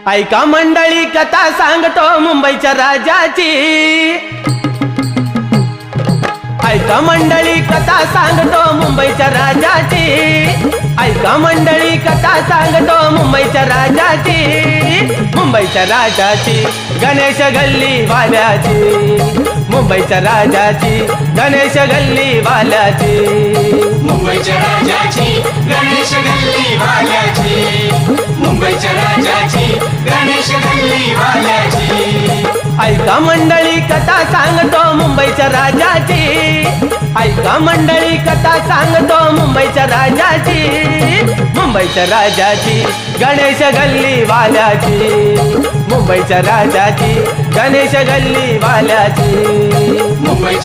ऐका मंडळी कथा सांगतो मुंबईच्या राजाची। ऐका मंडळी कथा सांगतो मुंबईच्या राजाची। ऐका मंडळी कथा सांगतो मुंबईच्या राजाची। मुंबईच्या राजाची गणेश गल्ली वाल्याची। मुंबईच्या राजाची गणेश गल्ली वाल्याची। मुंबईच्या राजाची गणेश गल्ली वाल्याची। मुंबईच्या राजाची गणेश गल्ली वाल्याची। ऐका मंडळी कथा सांगतो मुंबईच्या राजाची। ऐका मंडळी कथा सांगतो मुंबईच्या राजाची। मुंबईच्या राजाची गणेश गल्ली वाल्याची। मुंबईच्या राजाची गणेश गल्ली वाल्याची। मुंबई